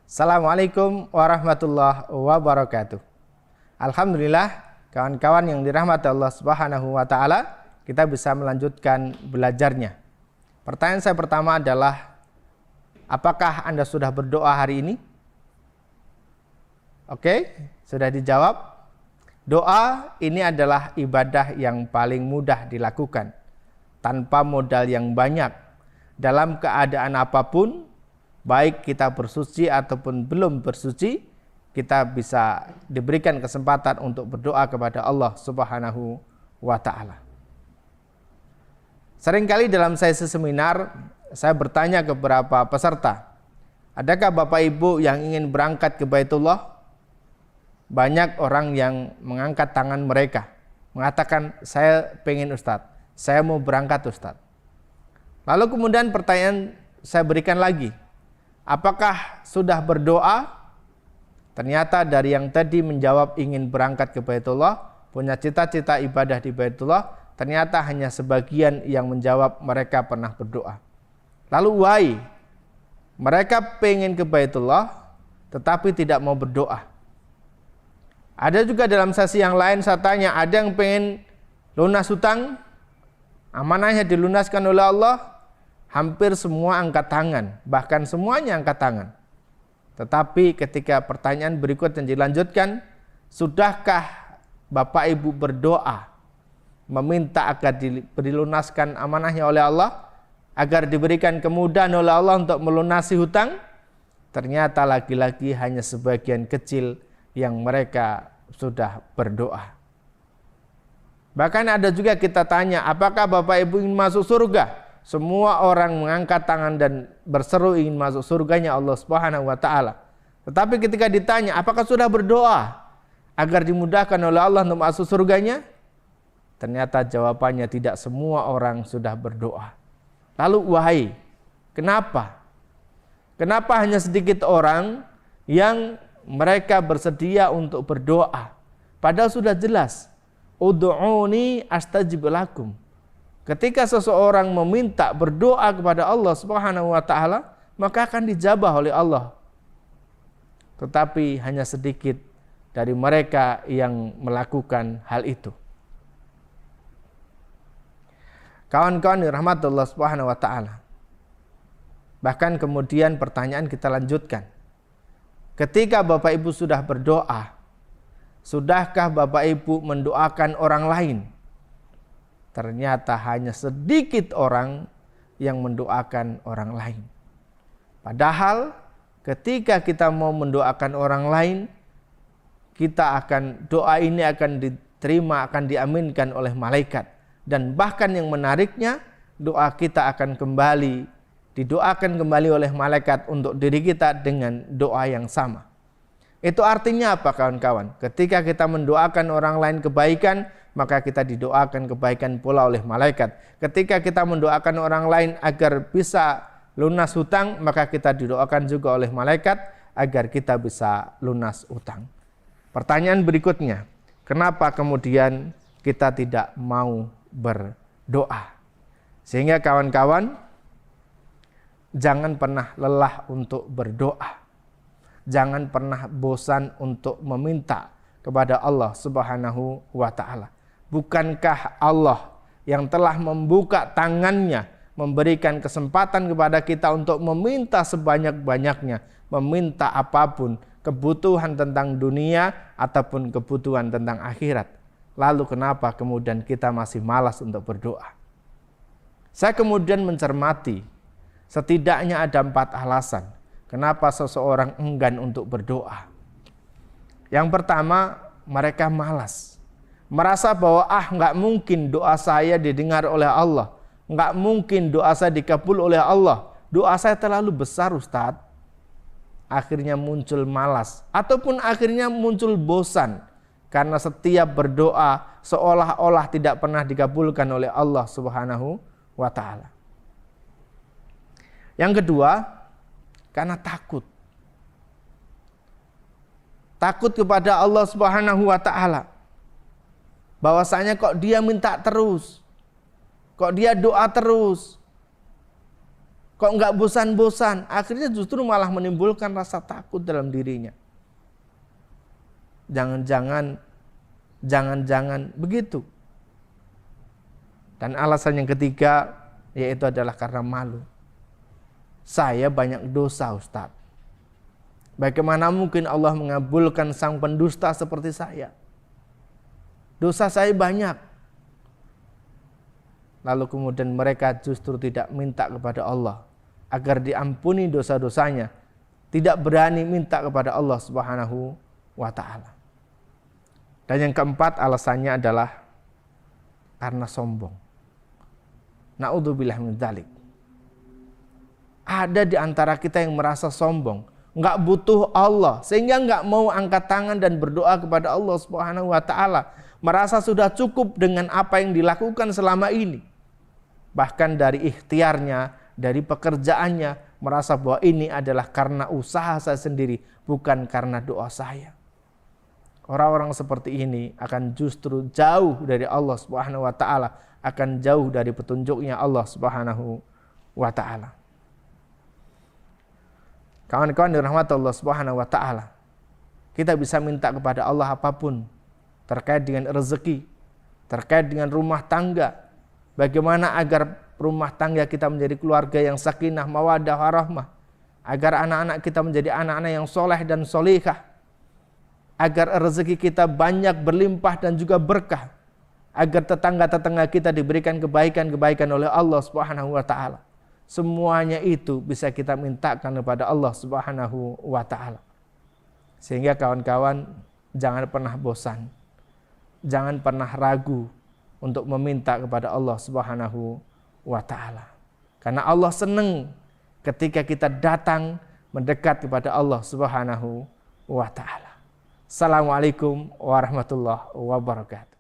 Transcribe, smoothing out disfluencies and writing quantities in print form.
Assalamualaikum warahmatullahi wabarakatuh. Alhamdulillah, kawan-kawan yang dirahmati Allah Subhanahu wa taala, kita bisa melanjutkan belajarnya. Pertanyaan saya pertama adalah, apakah Anda sudah berdoa hari ini? Oke, sudah dijawab. Doa ini adalah ibadah yang paling mudah dilakukan tanpa modal yang banyak. Dalam keadaan apapun, baik kita bersuci ataupun belum bersuci, kita bisa diberikan kesempatan untuk berdoa kepada Allah Subhanahu wa taala. Seringkali dalam sesi seminar, saya bertanya ke beberapa peserta, adakah Bapak Ibu yang ingin berangkat ke Baitullah? Banyak orang yang mengangkat tangan mereka, mengatakan, saya pengen Ustadz, saya mau berangkat Ustadz. Lalu kemudian pertanyaan saya berikan lagi, apakah sudah berdoa? Ternyata dari yang tadi menjawab ingin berangkat ke Baitullah, punya cita-cita ibadah di Baitullah, ternyata hanya sebagian yang menjawab mereka pernah berdoa. Lalu why? Mereka pengen ke Baitullah tetapi tidak mau berdoa. Ada juga dalam sesi yang lain saya tanya, ada yang pengen lunas hutang? Amanahnya dilunaskan oleh Allah? Hampir semua angkat tangan, bahkan semuanya angkat tangan. Tetapi ketika pertanyaan berikut yang dilanjutkan, sudahkah Bapak Ibu berdoa meminta agar dilunaskan amanahnya oleh Allah, agar diberikan kemudahan oleh Allah untuk melunasi hutang? Ternyata lagi-lagi hanya sebagian kecil yang mereka sudah berdoa. Bahkan ada juga kita tanya, apakah Bapak Ibu ingin masuk surga? Semua orang mengangkat tangan dan berseru ingin masuk surganya Allah Subhanahu wa taala. Tetapi ketika ditanya, apakah sudah berdoa agar dimudahkan oleh Allah untuk masuk surganya? Ternyata jawabannya tidak semua orang sudah berdoa. Lalu wahai, kenapa? Kenapa hanya sedikit orang yang mereka bersedia untuk berdoa? Padahal sudah jelas, ud'uni astajib lakum. Ketika seseorang meminta berdoa kepada Allah Subhanahu wa taala, maka akan dijabah oleh Allah. Tetapi hanya sedikit dari mereka yang melakukan hal itu. Kawan-kawan dirahmati Allah Subhanahu wa taala. Bahkan kemudian pertanyaan kita lanjutkan. Ketika Bapak Ibu sudah berdoa, sudahkah Bapak Ibu mendoakan orang lain? Ternyata hanya sedikit orang yang mendoakan orang lain. Padahal ketika kita mau mendoakan orang lain, doa ini akan diterima, akan diaminkan oleh malaikat. Dan bahkan yang menariknya, doa kita akan didoakan kembali oleh malaikat untuk diri kita dengan doa yang sama. Itu artinya apa kawan-kawan? Ketika kita mendoakan orang lain kebaikan, maka kita didoakan kebaikan pula oleh malaikat. Ketika kita mendoakan orang lain agar bisa lunas hutang, maka kita didoakan juga oleh malaikat agar kita bisa lunas hutang. Pertanyaan berikutnya, kenapa kemudian kita tidak mau berdoa? Sehingga kawan-kawan, jangan pernah lelah untuk berdoa. Jangan pernah bosan untuk meminta kepada Allah Subhanahu wa taala. Bukankah Allah yang telah membuka tangannya, memberikan kesempatan kepada kita untuk meminta sebanyak-banyaknya, meminta apapun, kebutuhan tentang dunia ataupun kebutuhan tentang akhirat. Lalu kenapa kemudian kita masih malas untuk berdoa? Saya kemudian mencermati, setidaknya ada 4 alasan kenapa seseorang enggan untuk berdoa. Yang pertama, mereka malas. Merasa bahwa nggak mungkin doa saya didengar oleh Allah. Nggak mungkin doa saya dikabul oleh Allah. Doa saya terlalu besar Ustadz. Akhirnya muncul malas. Ataupun akhirnya muncul bosan. Karena setiap berdoa seolah-olah tidak pernah dikabulkan oleh Allah Subhanahu wa ta'ala. Yang kedua, karena takut. Takut kepada Allah Subhanahu wa ta'ala. Bahwasanya kok dia minta terus, kok dia doa terus. Kok nggak bosan-bosan? Akhirnya justru malah menimbulkan rasa takut dalam dirinya. Jangan-jangan begitu. Dan alasan yang ketiga yaitu adalah karena malu. Saya banyak dosa, Ustaz. Bagaimana mungkin Allah mengabulkan sang pendusta seperti saya? Dosa saya banyak. Lalu kemudian mereka justru tidak minta kepada Allah agar diampuni dosa-dosanya. Tidak berani minta kepada Allah Subhanahu wa ta'ala. Dan yang keempat alasannya adalah karena sombong. Na'udzubillah min dzalik. Ada di antara kita yang merasa sombong, nggak butuh Allah, sehingga nggak mau angkat tangan dan berdoa kepada Allah Subhanahu wa ta'ala. Merasa sudah cukup dengan apa yang dilakukan selama ini. Bahkan dari ikhtiarnya, dari pekerjaannya, merasa bahwa ini adalah karena usaha saya sendiri, bukan karena doa saya. Orang-orang seperti ini akan justru jauh dari Allah Subhanahu wa ta'ala, akan jauh dari petunjuknya Allah Subhanahu wa ta'ala. Kawan-kawan dirahmati Allah Subhanahu wa ta'ala, kita bisa minta kepada Allah apapun terkait dengan rezeki, terkait dengan rumah tangga. Bagaimana agar rumah tangga kita menjadi keluarga yang sakinah, mawaddah, warahmah, agar anak-anak kita menjadi anak-anak yang soleh dan solihah, agar rezeki kita banyak berlimpah dan juga berkah, agar tetangga-tetangga kita diberikan kebaikan-kebaikan oleh Allah Subhanahu wa ta'ala. Semuanya itu bisa kita mintakan kepada Allah Subhanahu wa ta'ala. Sehingga kawan-kawan jangan pernah bosan, jangan pernah ragu untuk meminta kepada Allah Subhanahu wa ta'ala. Karena Allah senang ketika kita datang mendekat kepada Allah Subhanahu wa ta'ala. Assalamualaikum warahmatullahi wabarakatuh.